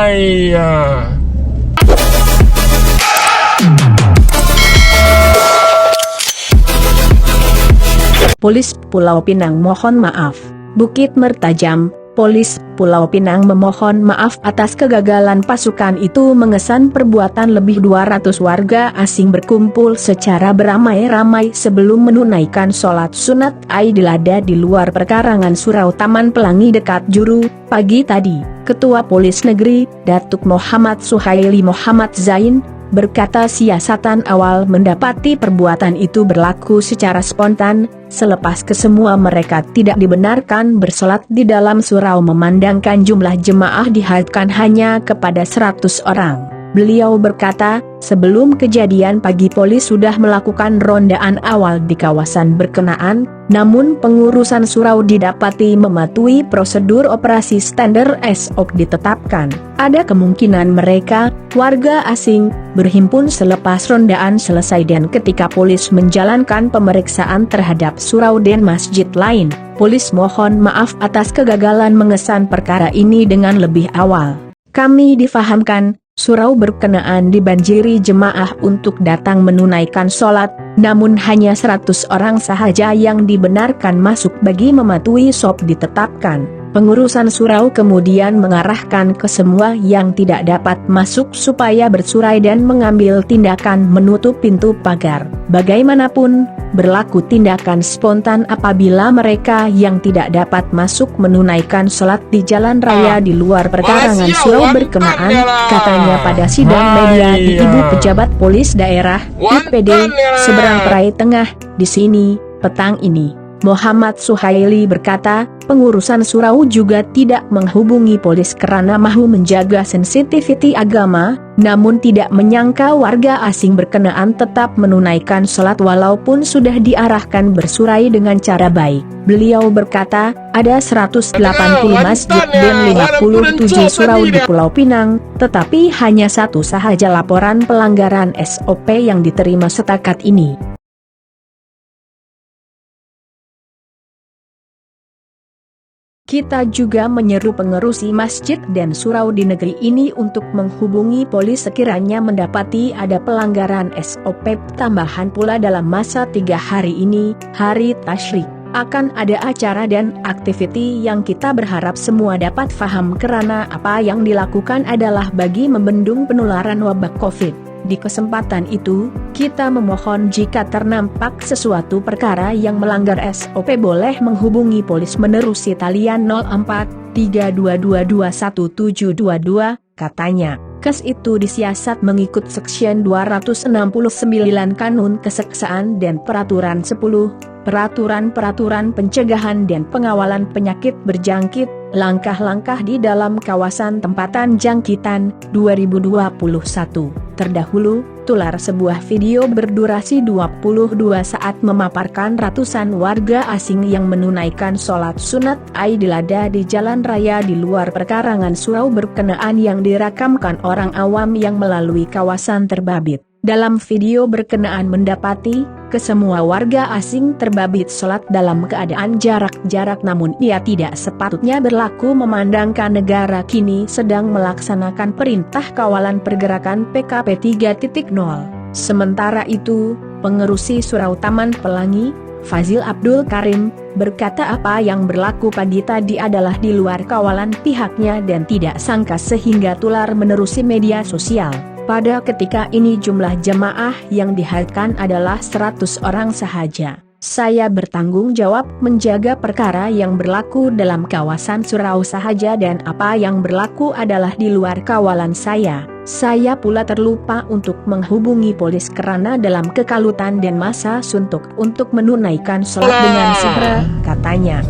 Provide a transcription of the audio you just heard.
bahaya. Polis Pulau Pinang mohon maaf. Bukit Mertajam, Polis Pulau Pinang memohon maaf atas kegagalan pasukan itu mengesan perbuatan lebih 200 warga asing berkumpul secara beramai-ramai sebelum menunaikan sholat sunat Aidil Adha di luar perkarangan Surau Taman Pelangi dekat Juru, pagi tadi. Ketua Polis Negeri, Datuk Muhammad Suhaili Muhammad Zain, berkata siasatan awal mendapati perbuatan itu berlaku secara spontan, selepas kesemua mereka tidak dibenarkan bersolat di dalam surau memandangkan jumlah jemaah dihadkan hanya kepada 100 orang. Beliau berkata, sebelum kejadian pagi polis sudah melakukan rondaan awal di kawasan berkenaan, namun pengurusan surau didapati mematuhi prosedur operasi standar SOP ditetapkan. Ada kemungkinan mereka, warga asing, berhimpun selepas rondaan selesai dan ketika polis menjalankan pemeriksaan terhadap surau dan masjid lain. Polis mohon maaf atas kegagalan mengesan perkara ini dengan lebih awal. Kami difahamkan, surau berkenaan dibanjiri jemaah untuk datang menunaikan sholat, namun hanya 100 orang sahaja yang dibenarkan masuk bagi mematuhi SOP ditetapkan. Pengurusan surau kemudian mengarahkan ke semua yang tidak dapat masuk supaya bersurai dan mengambil tindakan menutup pintu pagar. Bagaimanapun, berlaku tindakan spontan apabila mereka yang tidak dapat masuk menunaikan sholat di jalan raya di luar perkarangan surau berkenaan, katanya pada sidang media di Ibu Pejabat Polis Daerah, IPD, Seberang Perai Tengah, di sini, petang ini. Muhammad Suhaili berkata, pengurusan surau juga tidak menghubungi polis karena mahu menjaga sensitiviti agama, namun tidak menyangka warga asing berkenaan tetap menunaikan sholat walaupun sudah diarahkan bersurai dengan cara baik. Beliau berkata, ada 180 masjid dan 57 surau di Pulau Pinang, tetapi hanya satu sahaja laporan pelanggaran SOP yang diterima setakat ini. Kita juga menyeru pengerusi masjid dan surau di negeri ini untuk menghubungi polis sekiranya mendapati ada pelanggaran SOP. Tambahan pula dalam masa 3 hari ini, hari Tasyrik, akan ada acara dan aktiviti yang kita berharap semua dapat faham karena apa yang dilakukan adalah bagi membendung penularan wabah COVID. Di kesempatan itu, kita memohon jika ternampak sesuatu perkara yang melanggar SOP boleh menghubungi polis menerusi talian 0432221722, katanya. Kes itu disiasat mengikut Seksyen 269 Kanun Keseksaan dan Peraturan 10, Peraturan Pencegahan dan Pengawalan Penyakit Berjangkit, Langkah-langkah di dalam kawasan tempatan jangkitan, 2021. Terdahulu, tular sebuah video berdurasi 22 saat memaparkan ratusan warga asing yang menunaikan sholat sunat Aidil Adha di jalan raya di luar perkarangan surau berkenaan yang dirakamkan orang awam yang melalui kawasan terbabit. Dalam video berkenaan mendapati, kesemua warga asing terbabit sholat dalam keadaan jarak-jarak namun ia tidak sepatutnya berlaku memandangkan negara kini sedang melaksanakan perintah kawalan pergerakan PKP 3.0. Sementara itu, pengerusi Surau Taman Pelangi, Fazil Abdul Karim, berkata apa yang berlaku pagi tadi adalah di luar kawalan pihaknya dan tidak sangka sehingga tular menerusi media sosial. Pada ketika ini jumlah jemaah yang dihadkan adalah 100 orang sahaja. Saya bertanggung jawab menjaga perkara yang berlaku dalam kawasan surau sahaja dan apa yang berlaku adalah di luar kawalan saya. Saya pula terlupa untuk menghubungi polis karena dalam kekalutan dan masa suntuk untuk menunaikan sholat dengan segera, katanya.